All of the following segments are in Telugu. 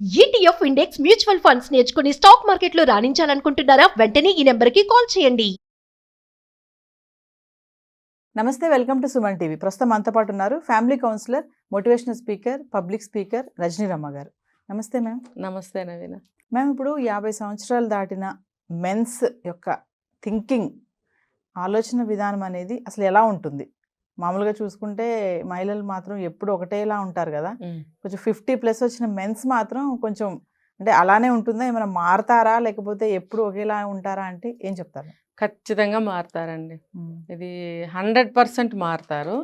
ఈటీఎఫ్ ఇండెక్స్ మ్యూచువల్ ఫండ్స్ నేర్చుకుని స్టాక్ మార్కెట్లో రాణించాలనుకుంటున్నారా? వెంటనే ఈ నెంబర్కి కాల్ చేయండి. నమస్తే, వెల్కమ్ టు సుమన్ టీవీ. ప్రస్తుతం మనతో పాటు ఉన్నారు family counsellor, motivational speaker, public speaker Rajaniramma గారు. నమస్తే మ్యామ్. నమస్తే నవీన. మ్యామ్, ఇప్పుడు 50 సంవత్సరాలు దాటిన మెన్స్ యొక్క థింకింగ్, ఆలోచన విధానం అనేది అసలు ఎలా ఉంటుంది? మామూలుగా చూసుకుంటే మహిళలు మాత్రం ఎప్పుడు ఒకటేలా ఉంటారు కదా. కొంచెం 50+ వచ్చిన మెన్స్ మాత్రం కొంచెం అంటే అలానే ఉంటుందా? ఏమైనా మారతారా, లేకపోతే ఎప్పుడు ఒకేలా ఉంటారా అంటే ఏం చెప్తారు? ఖచ్చితంగా మారుతారండి. ఇది 100% మారుతారు.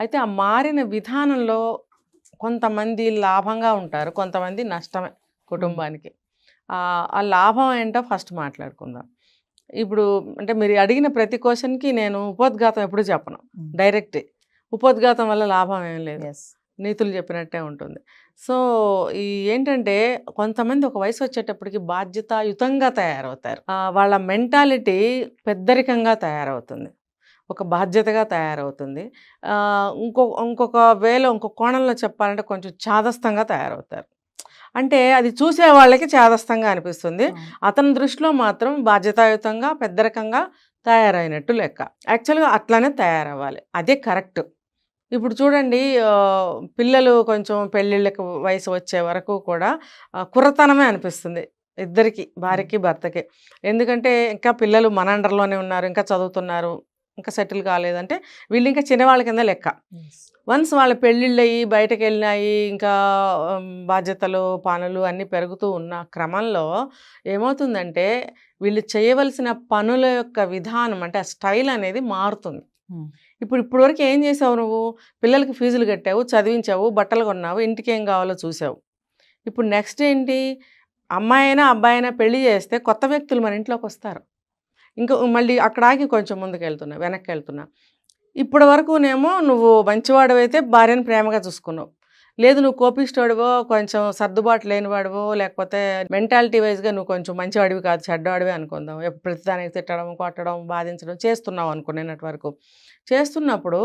అయితే ఆ మారిన విధానంలో కొంతమంది లాభంగా ఉంటారు, కొంతమంది నష్టమే కుటుంబానికి. ఆ లాభం ఏంటో ఫస్ట్ మాట్లాడుకుందాం. ఇప్పుడు అంటే మీరు అడిగిన ప్రతి క్వశ్చన్కి నేను ఉపోద్ఘాతం ఎప్పుడు చెప్పను, డైరెక్ట్. ఉపోద్ఘాతం వల్ల లాభం ఏం లేదు, నీతులు చెప్పినట్టే ఉంటుంది. సో ఏంటంటే కొంతమంది ఒక వయసు వచ్చేటప్పటికి బాధ్యతాయుతంగా తయారవుతారు. వాళ్ళ మెంటాలిటీ పెద్దరికంగా తయారవుతుంది, ఒక బాధ్యతగా తయారవుతుంది. ఇంకొక కోణంలో చెప్పాలంటే కొంచెం చాదస్తంగా తయారవుతారు. అంటే అది చూసే వాళ్ళకి చాదస్తంగా అనిపిస్తుంది, అతని దృష్టిలో మాత్రం బాధ్యతాయుతంగా పెద్దరికంగా తయారైనట్టు లెక్క. యాక్చువల్గా అట్లానే తయారవ్వాలి, అదే కరెక్ట్. ఇప్పుడు చూడండి, పిల్లలు కొంచెం పెళ్ళిళ్ళకి వయసు వచ్చే వరకు కూడా కుర్రతనమే అనిపిస్తుంది ఇద్దరికి, భార్యకి భర్తకి. ఎందుకంటే ఇంకా పిల్లలు మన అండర్లోనే ఉన్నారు, ఇంకా చదువుతున్నారు, ఇంకా సెటిల్ కాలేదంటే వీళ్ళు ఇంకా చిన్నవాళ్ళ కింద లెక్క. వన్స్ వాళ్ళ పెళ్ళిళ్ళు అయ్యి బయటకు వెళ్ళినాయి, ఇంకా బాధ్యతలు పనులు అన్నీ పెరుగుతూ ఉన్న క్రమంలో ఏమవుతుందంటే వీళ్ళు చేయవలసిన పనుల యొక్క విధానం అంటే ఆ స్టైల్ అనేది మారుతుంది. ఇప్పుడు వరకు ఏం చేసావు నువ్వు? పిల్లలకి ఫీజులు కట్టావు, చదివించావు, బట్టలు కొన్నావు, ఇంటికి ఏం కావాలో చూసావు. ఇప్పుడు నెక్స్ట్ ఏంటి? అమ్మాయి అయినా అబ్బాయి అయినా పెళ్లి చేస్తే కొత్త వ్యక్తులు మన ఇంట్లోకి వస్తారు. ఇంకా మళ్ళీ అక్కడ ఆగి కొంచెం ముందుకు వెళ్తున్నా, వెనక్కి వెళ్తున్నా. ఇప్పటి వరకునేమో నువ్వు మంచివాడివైతే భార్యను ప్రేమగా చూసుకున్నావు, లేదు నువ్వు కోపిస్టోడివో, కొంచెం సర్దుబాటు లేనివాడివో, లేకపోతే మెంటాలిటీ వైజ్గా నువ్వు కొంచెం మంచివాడివి కాదు చెడ్డవాడివి అనుకుందాం, ప్రతిదానికి తిట్టడం, కొట్టడం, బాధించడం చేస్తున్నావు అనుకునేటట్టు వరకు చేస్తున్నప్పుడు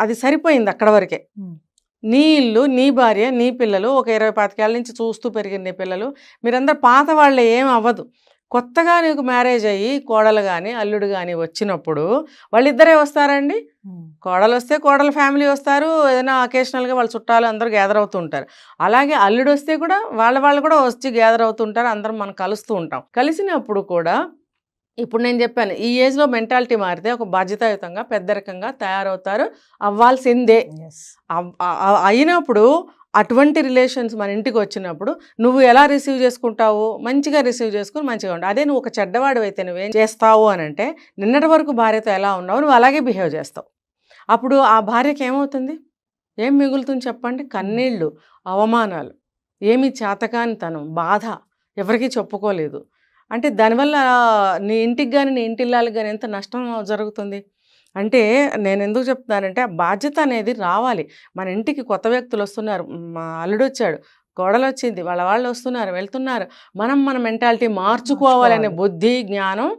అది సరిపోయింది అక్కడ వరకే. నీ ఇల్లు, నీ భార్య, నీ పిల్లలు, ఒక 20-25 ఏళ్ళ నుంచి చూస్తూ పెరిగిన నీ పిల్లలు, మీరందరూ పాత వాళ్ళే, ఏం అవ్వదు. కొత్తగా నీకు మ్యారేజ్ అయ్యి కోడలు కానీ అల్లుడు కానీ వచ్చినప్పుడు వాళ్ళిద్దరే వస్తారండి. కోడలు వస్తే కోడల ఫ్యామిలీ వస్తారు, ఏదైనా అకేషనల్గా వాళ్ళ చుట్టాలు అందరూ గ్యాదర్ అవుతూ ఉంటారు. అలాగే అల్లుడు వస్తే కూడా వాళ్ళు కూడా వచ్చి గ్యాదర్ అవుతూ ఉంటారు, అందరం మనం కలుస్తూ ఉంటాం. కలిసినప్పుడు కూడా ఇప్పుడు నేను చెప్పాను, ఈ ఏజ్లో మెంటాలిటీ మారితే ఒక బాధ్యతాయుతంగా పెద్దరికంగా తయారవుతారు, అవ్వాల్సిందే. అయినప్పుడు అటువంటి రిలేషన్స్ మన ఇంటికి వచ్చినప్పుడు నువ్వు ఎలా రిసీవ్ చేసుకుంటావు? మంచిగా రిసీవ్ చేసుకుని మంచిగా ఉంటావు. అదే నువ్వు ఒక చెడ్డవాడు అయితే నువ్వేం చేస్తావు అని అంటే, నిన్నటి వరకు భార్యతో ఎలా ఉన్నావు నువ్వు అలాగే బిహేవ్ చేస్తావు. అప్పుడు ఆ భార్యకి ఏమవుతుంది? ఏం మిగులుతుంది చెప్పండి? కన్నీళ్ళు, అవమానాలు, ఏమీ చేతకానితనం, బాధ, ఎవరికీ చెప్పుకోలేదు. అంటే దానివల్ల నీ ఇంటికి కానీ నీ ఇంటిల్లాలకు కానీ ఎంత నష్టం జరుగుతుంది. అంటే నేను ఎందుకు చెప్తున్నానంటే ఆ బాధ్యత అనేది రావాలి. మన ఇంటికి కొత్త వ్యక్తులు వస్తున్నారు, మా అల్లుడు వచ్చాడు, కోడలు వచ్చింది, వాళ్ళు వస్తున్నారు, వెళ్తున్నారు, మన మెంటాలిటీ మార్చుకోవాలనే బుద్ధి, జ్ఞానం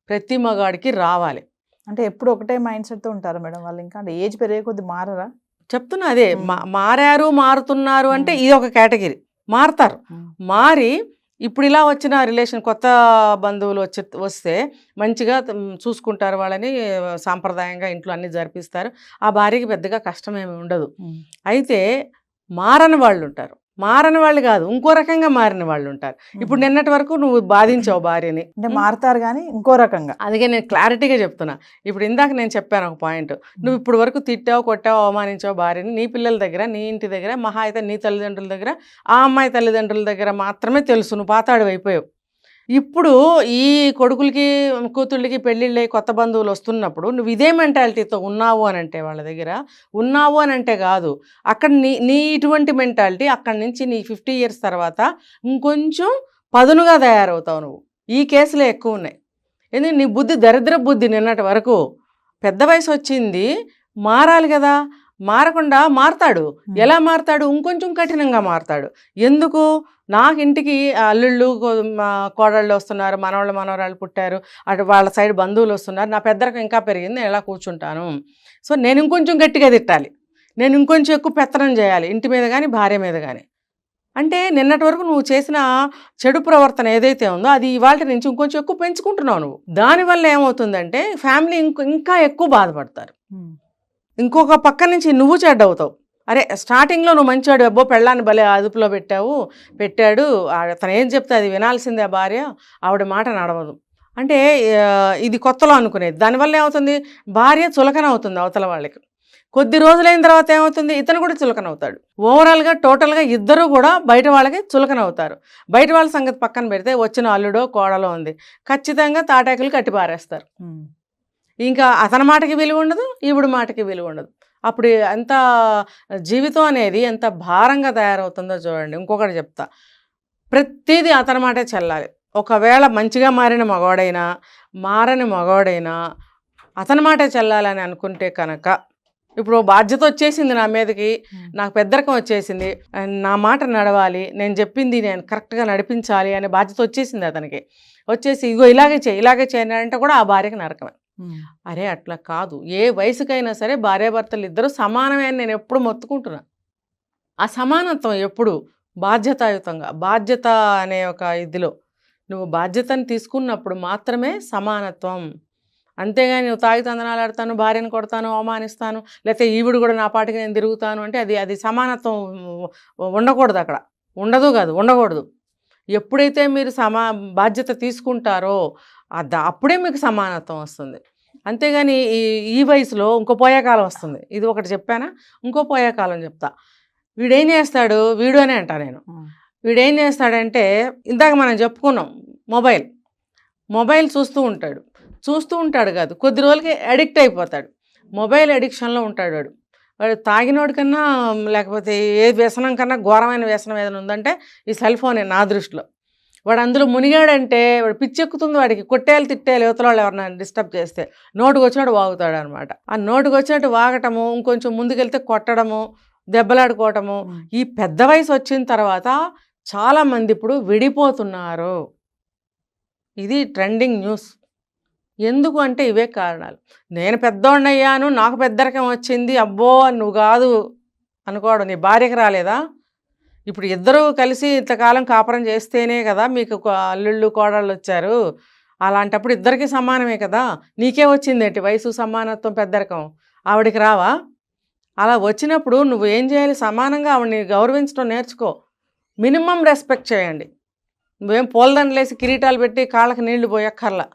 ప్రతి మగాడికి రావాలి. అంటే ఎప్పుడు ఒకటే మైండ్ సెట్తో ఉంటారు మేడం వాళ్ళు? ఇంకా అంటే ఏజ్ పెరిగే కొద్ది మారరా? చెప్తున్నా అదే, మారుతున్నారు అంటే ఇది ఒక కేటగిరీ. మారుతారు, మారి ఇప్పుడు ఇలా వచ్చిన రిలేషన్, కొత్త బంధువులు వస్తే మంచిగా చూసుకుంటారు వాళ్ళని, సాంప్రదాయంగా ఇంట్లో అన్నీ జరిపిస్తారు. ఆ భార్యకి పెద్దగా కష్టమేమి ఉండదు. అయితే మారని వాళ్ళు ఉంటారు, మారని వాళ్ళు కాదు ఇంకో రకంగా మారిన వాళ్ళు ఉంటారు. ఇప్పుడు నిన్నటి వరకు నువ్వు బాధించావు భార్యని, అంటే మారుతారు కానీ ఇంకో రకంగా. అందుకే నేను క్లారిటీగా చెప్తున్నా. ఇప్పుడు ఇందాక నేను చెప్పాను ఒక పాయింట్, నువ్వు ఇప్పుడు వరకు తిట్టావు, కొట్టావు, అవమానించావు భార్యని, నీ పిల్లల దగ్గర, నీ ఇంటి దగ్గర, మహా అయితే నీ తల్లిదండ్రుల దగ్గర, ఆ అమ్మాయి తల్లిదండ్రుల దగ్గర మాత్రమే తెలుసు, నువ్వు పాతాడు అయిపోయావు. ఇప్పుడు ఈ కొడుకులకి కూతుళ్ళకి పెళ్ళిళ్ళకి కొత్త బంధువులు వస్తున్నప్పుడు నువ్వు ఇదే మెంటాలిటీతో ఉన్నావు అని అంటే, వాళ్ళ దగ్గర ఉన్నావు అని అంటే కాదు, అక్కడ నీ ఇటువంటి మెంటాలిటీ అక్కడి నుంచి నీ 50 years తర్వాత ఇంకొంచెం పదునుగా తయారవుతావు నువ్వు. ఈ కేసులే ఎక్కువ ఉన్నాయి. ఎందుకంటే నీ బుద్ధి దరిద్ర బుద్ధి. నిన్నటి వరకు పెద్ద వయసు వచ్చింది, మారాలి కదా, మారకుండా మారతాడు. ఎలా మారతాడు? ఇంకొంచెం కఠినంగా మారతాడు. ఎందుకు? నాకు ఇంటికి అల్లుళ్ళు కోడళ్ళు వస్తున్నారు, మనవరాళ్ళు పుట్టారు, అటు వాళ్ళ సైడ్ బంధువులు వస్తున్నారు, నా పెద్దరికం ఇంకా పెరిగింది, నేను ఎలా కూర్చుంటాను? సో నేను ఇంకొంచెం గట్టిగా తిట్టాలి, నేను ఇంకొంచెం ఎక్కువ పెత్తనం చేయాలి ఇంటి మీద కానీ భార్య మీద కానీ. అంటే నిన్నటి వరకు నువ్వు చేసిన చెడు ప్రవర్తన ఏదైతే ఉందో అది ఇవాళ నుంచి ఇంకొంచెం ఎక్కువ పెంచుకుంటున్నావు నువ్వు. దానివల్ల ఏమవుతుందంటే ఫ్యామిలీ ఇంకా ఎక్కువ బాధపడతారు. ఇంకొక పక్క నుంచి నువ్వు చెడ్డవుతావు. అరే స్టార్టింగ్లో నువ్వు మంచివాడు, అబ్బో పెళ్ళాన్ని భలే అదుపులో పెట్టాడు, అతను ఏం చెప్తే అది వినాల్సిందే భార్య, ఆవిడ మాట నడవదు అంటే ఇది కొత్తలో అనుకునేది. దానివల్ల ఏమవుతుంది, భార్య చులకన అవుతుంది అవతల వాళ్ళకి. కొద్ది రోజులైన తర్వాత ఏమవుతుంది, ఇతను కూడా చులకన అవుతాడు. ఓవరాల్గా టోటల్గా ఇద్దరు కూడా బయట వాళ్ళకి చులకన అవుతారు. బయట వాళ్ళ సంగతి పక్కన పెడితే వచ్చిన అల్లుడో కోడలో ఉంది, ఖచ్చితంగా తాటాకులు కట్టి పారేస్తారు. ఇంకా అతని మాటకి విలువ ఉండదు, ఈవిడ మాటకి విలువ ఉండదు. అప్పుడు ఎంత జీవితం అనేది ఎంత భారంగా తయారవుతుందో చూడండి. ఇంకొకటి చెప్తా, ప్రతిదీ అతని మాటే చెల్లాలి. ఒకవేళ మంచిగా మారిన మగవాడైనా మారని మగవాడైనా అతని మాటే చెల్లాలని అనుకుంటే కనుక, ఇప్పుడు బాధ్యత వచ్చేసింది నా మీదకి, నాకు పెద్దరకం వచ్చేసింది, నా మాట నడవాలి, నేను చెప్పింది నేను కరెక్ట్గా నడిపించాలి అనే బాధ్యత వచ్చేసింది అతనికి. వచ్చేసి ఇగో ఇలాగే చేయని అంటే కూడా ఆ భార్యకి నరకమే. అరే అట్లా కాదు, ఏ వయసుకైనా సరే భార్యాభర్తలు ఇద్దరు సమానమే అని నేను ఎప్పుడు మొత్తుకుంటున్నా. ఆ సమానత్వం ఎప్పుడు బాధ్యతాయుతంగా, బాధ్యత అనే ఒక ఇదిలో నువ్వు బాధ్యతను తీసుకున్నప్పుడు మాత్రమే సమానత్వం. అంతేగాని నువ్వు తాగి తందనాలు ఆడతాను, భార్యను కొడతాను, అవమానిస్తాను, లేకపోతే ఈవిడు కూడా నా పాటికి నేను తిరుగుతాను అంటే అది సమానత్వం ఉండకూడదు. అక్కడ ఉండకూడదు. ఎప్పుడైతే మీరు బాధ్యత తీసుకుంటారో అప్పుడే మీకు సమానత్వం వస్తుంది. అంతేగాని ఈ వయసులో ఇంకో పోయేకాలం వస్తుంది. ఇది ఒకటి చెప్పానా, ఇంకో పోయేకాలం చెప్తా. వీడేం చేస్తాడు, వీడు అనే అంటా నేను, వీడేం చేస్తాడంటే ఇందాక మనం చెప్పుకున్నాం, మొబైల్ చూస్తూ ఉంటాడు కాదు, కొద్ది రోజులకి అడిక్ట్ అయిపోతాడు. మొబైల్ అడిక్షన్లో ఉంటాడు వాడు తాగినోడి కన్నా లేకపోతే ఏ వ్యసనం కన్నా ఘోరమైన వ్యసనం ఏదైనా ఉందంటే ఈ సెల్ ఫోనే నా దృష్టిలో. వాడు అందులో మునిగాడంటే వాడు పిచ్చెక్కుతుంది, వాడికి కొట్టేయాలి తిట్టేయాలి యువతల వాళ్ళు ఎవరైనా డిస్టర్బ్ చేస్తే. నోటుకు వచ్చినట్టు వాగుతాడు అనమాట. ఆ నోటుకు వచ్చినట్టు వాగటము, ఇంకొంచెం ముందుకెళ్తే కొట్టడము, దెబ్బలాడుకోవటము. ఈ పెద్ద వయసు వచ్చిన తర్వాత చాలామంది ఇప్పుడు విడిపోతున్నారు. ఇది ట్రెండింగ్ న్యూస్. ఎందుకు అంటే ఇవే కారణాలు. నేను పెద్దోడినయ్యాను, నాకు పెద్దరకం వచ్చింది, అబ్బో నువ్వు కాదు అనుకోవడం. నీ భార్యకి రాలేదా? ఇప్పుడు ఇద్దరూ కలిసి ఇంతకాలం కాపురం చేస్తేనే కదా మీకు అల్లుళ్ళు కోడళ్ళు వచ్చారు. అలాంటప్పుడు ఇద్దరికి సమానమే కదా. నీకే వచ్చింది ఏంటి వయసు సమానత్వం, పెద్దరకం, ఆవిడికి రావా? అలా వచ్చినప్పుడు నువ్వు ఏం చేయాలి, సమానంగా ఆవిడని గౌరవించడం నేర్చుకో. మినిమం రెస్పెక్ట్ చేయండి. నువ్వేం పూలదండలేసి కిరీటాలు పెట్టి కాళ్ళకి నీళ్లు పోయక్కర్లా,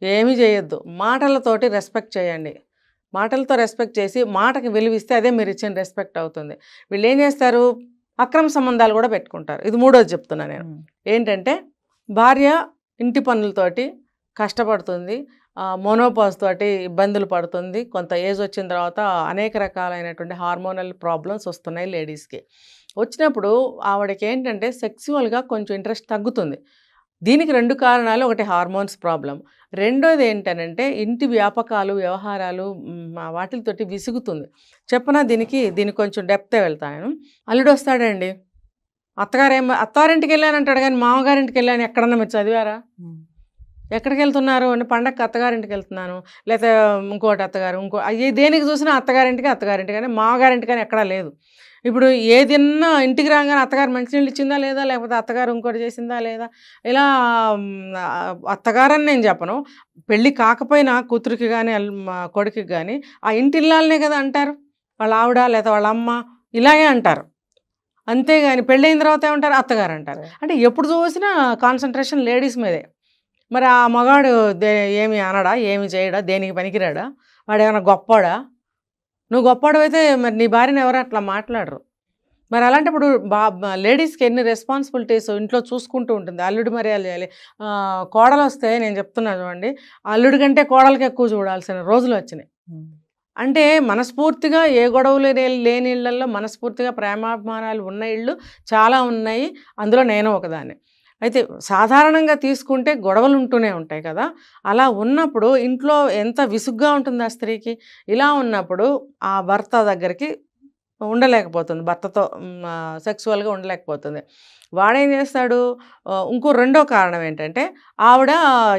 ఏమీ చేయొద్దు. మాటలతోటి రెస్పెక్ట్ చేయండి. మాటలతో రెస్పెక్ట్ చేసి మాటకి విలువిస్తే అదే మీరు ఇచ్చిన రెస్పెక్ట్ అవుతుంది. వీళ్ళు ఏం చేస్తారు, అక్రమ సంబంధాలు కూడా పెట్టుకుంటారు. ఇది మూడోది చెప్తున్నా నేను. ఏంటంటే భార్య ఇంటి పనులతోటి కష్టపడుతుంది, మోనోపాజ్ తోటి ఇబ్బందులు పడుతుంది. కొంత ఏజ్ వచ్చిన తర్వాత అనేక రకాలైనటువంటి హార్మోనల్ ప్రాబ్లమ్స్ వస్తున్నాయి లేడీస్కి. వచ్చినప్పుడు ఆవిడకి ఏంటంటే సెక్సువల్గా కొంచెం ఇంట్రెస్ట్ తగ్గుతుంది. దీనికి 2 కారణాలు. ఒకటి హార్మోన్స్ ప్రాబ్లం, రెండోది ఏంటనంటే ఇంటి వ్యాపకాలు, వ్యవహారాలు, వాటితోటి విసుగుతుంది. చెప్పనా దీనికి కొంచెం డెప్తే వెళ్తాను. అల్లుడు వస్తాడండి, అత్తారింటికి వెళ్ళానంటాడు కానీ మామగారింటికి వెళ్ళాను ఎక్కడన్నా మీరు చదివారా? ఎక్కడికి వెళ్తున్నారు అంటే పండగకి అత్తగారింటికి వెళ్తున్నాను, లేకపోతే ఇంకోటి అత్తగారు, అయ్యి దేనికి చూసినా అత్తగారింటికి కానీ మామగారింటికి కానీ ఎక్కడా లేదు. ఇప్పుడు ఏదన్నా ఇంటికి రాగానే అత్తగారు మంచినీళ్ళు ఇచ్చిందా లేదా, లేకపోతే అత్తగారు ఇంకోటి చేసిందా లేదా, ఇలా అత్తగారని నేను చెప్పను, పెళ్ళి కాకపోయినా కూతురికి కానీ కొడుకుకి కానీ ఆ ఇంటి ఇల్లాలనే కదా అంటారు, వాళ్ళ ఆవిడ లేదా వాళ్ళ అమ్మ ఇలాగే అంటారు. అంతేగాని పెళ్ళైన తర్వాత ఏమంటారు, అత్తగారు అంటారు. అంటే ఎప్పుడు చూసినా కాన్సన్ట్రేషన్ లేడీస్ మీదే. మరి ఆ మగాడు ఏమి అనడా, ఏమి చేయడా, దేనికి పనికిరాడా, వాడు ఏమైనా గొప్పోడా? నువ్వు గొప్పవాడు అయితే మరి నీ భార్యను ఎవరు అట్లా మాట్లాడరు. మరి అలాంటప్పుడు లేడీస్కి ఎన్ని రెస్పాన్సిబిలిటీస్ ఇంట్లో చూసుకుంటూ ఉంటుంది. అల్లుడు మర్యాదలు చేయాలి. కోడలు వస్తే నేను చెప్తున్నా చూడండి, అల్లుడి కంటే కోడలకి ఎక్కువ చూడాల్సిన రోజులు వచ్చినాయి. అంటే మనస్ఫూర్తిగా ఏ గొడవలు లేని ఇళ్లలో మనస్ఫూర్తిగా ప్రేమాభిమానాలు ఉన్న ఇళ్ళు చాలా ఉన్నాయి. అందులో నేను ఒకదాన్ని. అయితే సాధారణంగా తీసుకుంటే గొడవలు ఉంటూనే ఉంటాయి కదా. అలా ఉన్నప్పుడు ఇంట్లో ఎంత విసుగ్గా ఉంటుంది ఆ స్త్రీకి. ఇలా ఉన్నప్పుడు ఆ భర్త దగ్గరికి ఉండలేకపోతుంది, భర్తతో సెక్సువల్గా ఉండలేకపోతుంది. వాడేం చేస్తాడు, ఇంకో రెండో కారణం ఏంటంటే ఆవిడ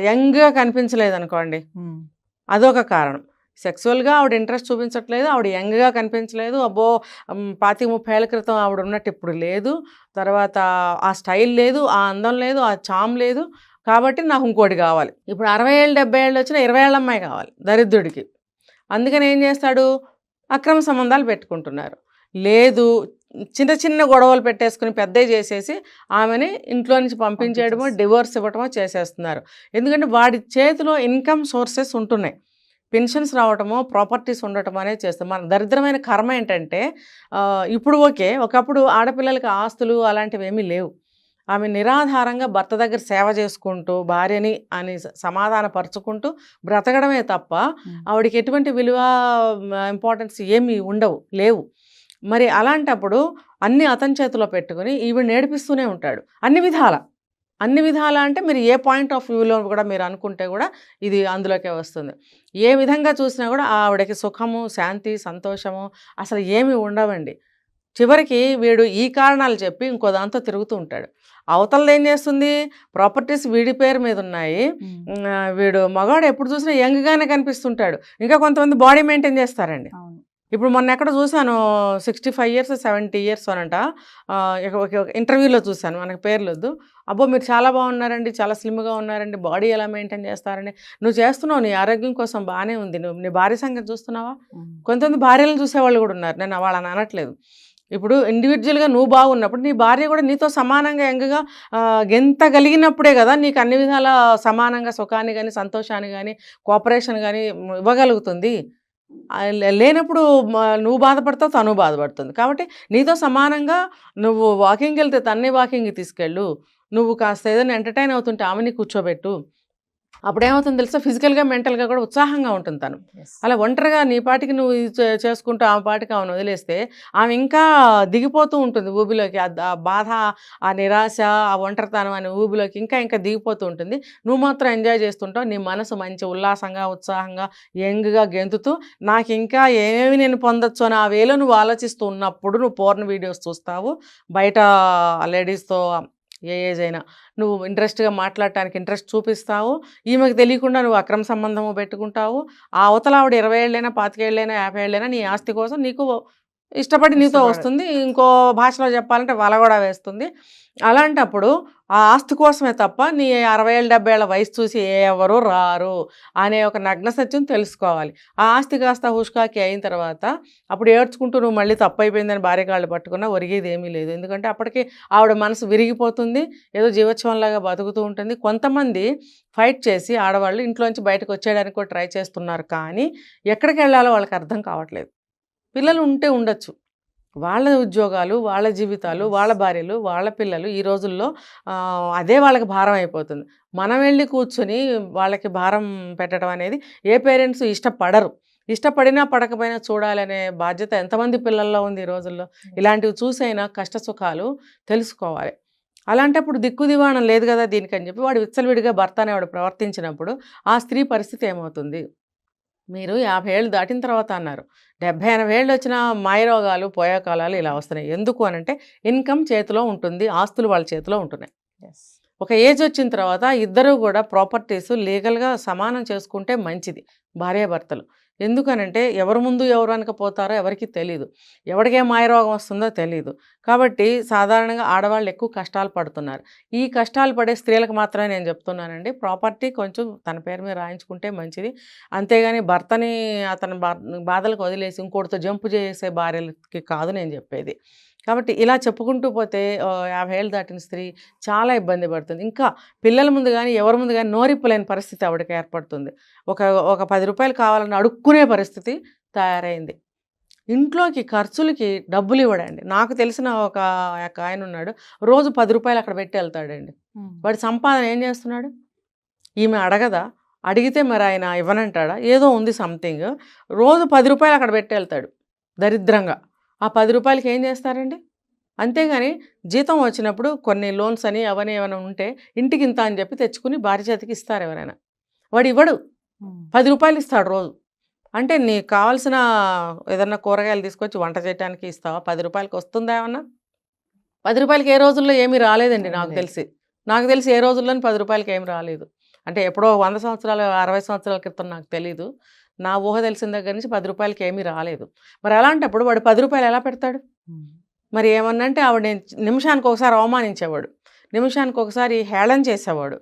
యంగ్గా కనిపించలేదు అనుకోండి, అదొక కారణం. సెక్సువల్గా ఆవిడ ఇంట్రెస్ట్ చూపించట్లేదు, ఆవిడ యంగ్గా కనిపించలేదు, అబ్బో 25-30 ఏళ్ల క్రితం ఆవిడ ఉన్నట్టు ఇప్పుడు లేదు, తర్వాత ఆ స్టైల్ లేదు, ఆ అందం లేదు, ఆ చామ్ లేదు, కాబట్టి నాకు ఇంకోటి కావాలి. ఇప్పుడు 60 ఏళ్ళు 70 ఏళ్ళు వచ్చిన 20 ఏళ్ళ అమ్మాయి కావాలి దరిద్రుడికి. అందుకని ఏం చేస్తాడు, అక్రమ సంబంధాలు పెట్టుకుంటున్నారు. లేదు, చిన్న చిన్న గొడవలు పెట్టేసుకుని పెద్దవి చేసేసి ఆమెని ఇంట్లో నుంచి పంపించేయడమో డివోర్స్ ఇవ్వటమో చేసేస్తున్నారు. ఎందుకంటే వాడి చేతిలో ఇన్కమ్ సోర్సెస్ ఉంటున్నాయి, పెన్షన్స్ రావటమో ప్రాపర్టీస్ ఉండటం అనేది చేస్తాం. మన దరిద్రమైన కర్మ ఏంటంటే ఇప్పుడు ఓకే, ఒకప్పుడు ఆడపిల్లలకి ఆస్తులు అలాంటివి ఏమీ లేవు. ఆమె నిరాధారంగా భర్త దగ్గర సేవ చేసుకుంటూ భార్యని అని సమాధానపరుచుకుంటూ బ్రతకడమే తప్ప ఆవిడకి ఎటువంటి విలువ ఇంపార్టెన్స్ ఏమీ లేవు. మరి అలాంటప్పుడు అన్ని అతని చేతిలో పెట్టుకుని ఈవిడ నేర్పిస్తూనే ఉంటాడు అన్ని విధాల అంటే మీరు ఏ పాయింట్ ఆఫ్ వ్యూలో కూడా మీరు అనుకుంటే కూడా ఇది అందులోకే వస్తుంది. ఏ విధంగా చూసినా కూడా ఆవిడకి సుఖము, శాంతి, సంతోషము అసలు ఏమీ ఉండవండి. చివరికి వీడు ఈ కారణాలు చెప్పి ఇంకో దాంతో తిరుగుతూ ఉంటాడు. అవతలది ఏం చేస్తుంది, ప్రాపర్టీస్ వీడి పేరు మీద ఉన్నాయి, వీడు మగవాడు ఎప్పుడు చూసినా యంగ్గానే కనిపిస్తుంటాడు. ఇంకా కొంతమంది బాడీ మెయింటైన్ చేస్తారండి. ఇప్పుడు మొన్న ఎక్కడ చూశాను 65 years 70 years అనంట, ఇంటర్వ్యూలో చూశాను, మనకు పేర్లు వద్దు. అబ్బో మీరు చాలా బాగున్నారండి, చాలా స్లిమ్గా ఉన్నారండి, బాడీ ఎలా మెయింటైన్ చేస్తారండి. నువ్వు చేస్తున్నావు నీ ఆరోగ్యం కోసం బాగానే ఉంది, నువ్వు నీ భార్య సంగతి చూస్తున్నావా? కొంతమంది భార్యలను చూసేవాళ్ళు కూడా ఉన్నారు, నేను వాళ్ళని అనట్లేదు. ఇప్పుడు ఇండివిజువల్గా నువ్వు బాగున్నప్పుడు నీ భార్య కూడా నీతో సమానంగా యంగ్గా గెంతగలిగినప్పుడే కదా నీకు అన్ని విధాల సమానంగా సుఖాన్ని కానీ సంతోషాన్ని కానీ కోఆపరేషన్ కానీ ఇవ్వగలుగుతుంది. లేనప్పుడు నువ్వు బాధపడతావు, తను బాధపడుతుంది. కాబట్టి నీతో సమానంగా నువ్వు వాకింగ్కి వెళ్తే తన్నే వాకింగ్కి తీసుకెళ్ళు, నువ్వు కాస్త ఏదైనా ఎంటర్టైన్ అవుతుంటే ఆమెని కూర్చోబెట్టు. అప్పుడేమవుతుంది తెలుసా, ఫిజికల్గా మెంటల్గా కూడా ఉత్సాహంగా ఉంటుంది తను. అలా ఒంటరిగా నీ పాటికి నువ్వు చేసుకుంటూ ఆమె పాటికి ఆమెను వదిలేస్తే ఆమె ఇంకా దిగిపోతూ ఉంటుంది ఊబిలోకి. ఆ బాధ, ఆ నిరాశ, ఆ ఒంటరితనం అనే ఊబిలోకి ఇంకా దిగిపోతూ ఉంటుంది. నువ్వు మాత్రం ఎంజాయ్ చేస్తుంటావు, నీ మనసు మంచి ఉల్లాసంగా, ఉత్సాహంగా, యంగ్గా గెంతుతూ నాకు ఇంకా ఏమేమి నేను పొందొచ్చు అని ఆ వేలో నువ్వు ఆలోచిస్తూ ఉన్నప్పుడు నువ్వు పోర్న్ వీడియోస్ చూస్తావు, బయట లేడీస్తో ఏ ఏజ్ అయినా నువ్వు ఇంట్రెస్ట్గా మాట్లాడటానికి ఇంట్రెస్ట్ చూపిస్తావు. ఈమెకు తెలియకుండా నువ్వు అక్రమ సంబంధము పెట్టుకుంటావు. ఆ అవతల ఆవిడ 20 ఏళ్ళైనా 25 ఏళ్ళైనా 50 ఏళ్ళైనా నీ ఆస్తి కోసం నీకు ఇష్టపడి నీతో వస్తుంది. ఇంకో భాషలో చెప్పాలంటే వల కూడా వేస్తుంది. అలాంటప్పుడు ఆ ఆస్తి కోసమే తప్ప నీ 60 ఏళ్ళ 70 ఏళ్ళ వయసు చూసి ఎవరు రారు అనే ఒక నగ్న సత్యం తెలుసుకోవాలి. ఆ ఆస్తి కాస్త హుష్కాకి అయిన తర్వాత అప్పుడు ఏడ్చుకుంటూ నువ్వు మళ్ళీ తప్పు అయిపోయిందని భార్య కాళ్ళు పట్టుకున్నా ఒరిగేది ఏమీ లేదు. ఎందుకంటే అప్పటికి ఆవిడ మనసు విరిగిపోతుంది, ఏదో జీవోత్సవంలాగా బతుకుతూ ఉంటుంది. కొంతమంది ఫైట్ చేసి ఆడవాళ్ళు ఇంట్లోంచి బయటకు వచ్చేయడానికి కూడా ట్రై చేస్తున్నారు, కానీ ఎక్కడికి వెళ్ళాలో వాళ్ళకి అర్థం కావట్లేదు. పిల్లలు ఉంటే ఉండొచ్చు, వాళ్ళ ఉద్యోగాలు, వాళ్ళ జీవితాలు, వాళ్ళ భార్యలు, వాళ్ళ పిల్లలు ఈ రోజుల్లో అదే వాళ్ళకి భారం అయిపోతుంది. మనం వెళ్ళి కూర్చొని వాళ్ళకి భారం పెట్టడం అనేది ఏ పేరెంట్స్ ఇష్టపడరు. ఇష్టపడినా పడకపోయినా చూడాలనే బాధ్యత ఎంతమంది పిల్లల్లో ఉంది ఈ రోజుల్లో. ఇలాంటివి చూసైనా కష్ట సుఖాలు తెలుసుకోవాలి. అలాంటప్పుడు దిక్కు దివాణం లేదు కదా దీనికని చెప్పి వాడు విచ్చలవిడిగా భర్త అనేవాడు ప్రవర్తించినప్పుడు ఆ స్త్రీ పరిస్థితి ఏమవుతుంది? మీరు 50 ఏళ్ళు దాటిన తర్వాత అన్నారు, 70-80 ఏళ్ళు వచ్చిన మాయరోగాలు, పోయాకాలాలు ఇలా వస్తున్నాయి. ఎందుకు అనంటే ఇన్కమ్ చేతిలో ఉంటుంది, ఆస్తులు వాళ్ళ చేతిలో ఉంటున్నాయి. ఒక ఏజ్ వచ్చిన తర్వాత ఇద్దరు కూడా ప్రాపర్టీస్ లీగల్గా సమానం చేసుకుంటే మంచిది భార్యాభర్తలు. ఎందుకనంటే ఎవరు ముందు ఎవరు అనకపోతారో ఎవరికి తెలీదు, ఎవరికే మాయరోగం వస్తుందో తెలీదు. కాబట్టి సాధారణంగా ఆడవాళ్ళు ఎక్కువ కష్టాలు పడుతున్నారు. ఈ కష్టాలు పడే స్త్రీలకు మాత్రమే నేను చెప్తున్నానండి, ప్రాపర్టీ కొంచెం తన పేరు మీద రాయించుకుంటే మంచిది. అంతేగాని భర్తని అతని బాధలకు వదిలేసి ఇంకోటితో జంపు చేసే భార్యలకి కాదు నేను చెప్పేది. కాబట్టి ఇలా చెప్పుకుంటూ పోతే 50 ఏళ్ళు దాటిన స్త్రీ చాలా ఇబ్బంది పడుతుంది. ఇంకా పిల్లల ముందు కానీ ఎవరి ముందు కానీ నోరిప్పలేని పరిస్థితి ఆవిడకి ఏర్పడుతుంది. ఒక 10 రూపాయలు కావాలని అడుక్కునే పరిస్థితి తయారైంది. ఇంట్లోకి ఖర్చులకి డబ్బులు ఇవ్వడండి. నాకు తెలిసిన ఒక ఆయన ఉన్నాడు, రోజు 10 రూపాయలు అక్కడ పెట్టి వెళ్తాడండి. వాడి సంపాదన ఏం చేస్తున్నాడు? ఈమె అడగదా? అడిగితే మరి ఆయన ఇవ్వనంటాడా? ఏదో ఉంది సంథింగ్. రోజు 10 రూపాయలు అక్కడ పెట్టి వెళ్తాడు దరిద్రంగా. ఆ 10 రూపాయలకి ఏం చేస్తారండి? అంతేగాని జీతం వచ్చినప్పుడు కొన్ని లోన్స్ అని అవన్నీ ఏమైనా ఉంటే ఇంటికి ఇంత అని చెప్పి తెచ్చుకుని భార్య చేతికి ఇస్తారు ఎవరైనా. వాడు ఇవ్వడు, 10 రూపాయలు ఇస్తాడు రోజు. అంటే నీకు కావాల్సిన ఏదన్నా కూరగాయలు తీసుకొచ్చి వంట చేయడానికి ఇస్తావా? 10 రూపాయలకి వస్తుందా ఏమన్నా? 10 రూపాయలకి ఏ రోజుల్లో ఏమీ రాలేదండి నాకు తెలిసి ఏ రోజుల్లోని 10 రూపాయలకి ఏమి రాలేదు. అంటే ఎప్పుడో 100 సంవత్సరాలు 60 సంవత్సరాల క్రితం నాకు తెలీదు. నా ఊహ తెలిసిన దగ్గర నుంచి 10 రూపాయలకి ఏమీ రాలేదు. మరి అలాంటప్పుడు వాడు 10 రూపాయలు ఎలా పెడతాడు? మరి ఏమన్నంటే ఆవిడ నిమిషానికి ఒకసారి అవమానించేవాడు, నిమిషానికి ఒకసారి హేళన చేసేవాడు.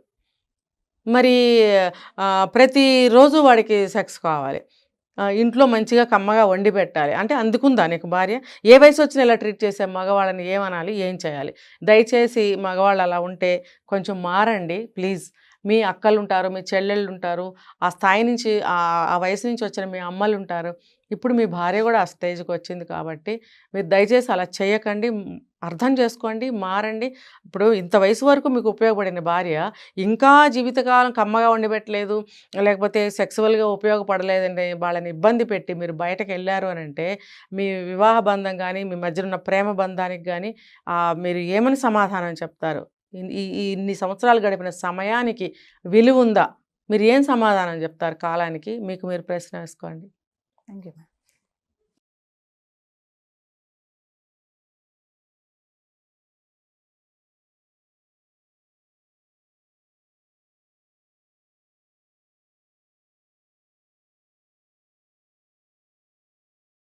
మరి ప్రతిరోజు వాడికి సెక్స్ కావాలి, ఇంట్లో మంచిగా కమ్మగా వండి పెట్టాలి. అంటే అందుకుందా నీకు భార్య? ఏ వయసు వచ్చినా ఇలా ట్రీట్ చేసే మగవాళ్ళని ఏమనాలి, ఏం చేయాలి? దయచేసి మగవాళ్ళు అలా ఉంటే కొంచెం మారండి ప్లీజ్. మీ అక్కలు ఉంటారు, మీ చెల్లెళ్ళు ఉంటారు, ఆ స్థాయి నుంచి ఆ వయసు నుంచి వచ్చిన మీ అమ్మలు ఉంటారు. ఇప్పుడు మీ భార్య కూడా ఆ స్టేజ్కి వచ్చింది కాబట్టి మీరు దయచేసి అలా చేయకండి, అర్థం చేసుకోండి, మారండి. ఇప్పుడు ఇంత వయసు వరకు మీకు ఉపయోగపడిన భార్య ఇంకా జీవితకాలం కమ్మగా వండిపెట్టలేదు, లేకపోతే సెక్సువల్గా ఉపయోగపడలేదండి, వాళ్ళని ఇబ్బంది పెట్టి మీరు బయటకు వెళ్ళారు అని అంటే మీ వివాహ బంధం కానీ మీ మధ్య ఉన్న ప్రేమ బంధానికి కానీ మీరు ఏమని సమాధానం చెప్తారు? ఇన్ని సంవత్సరాలు గడిపిన సమయానికి విలువ ఉందా? మీరు ఏం సమాధానం చెప్తారు కాలానికి? మీకు మీరు ప్రశ్న వేసుకోండి. Thank you.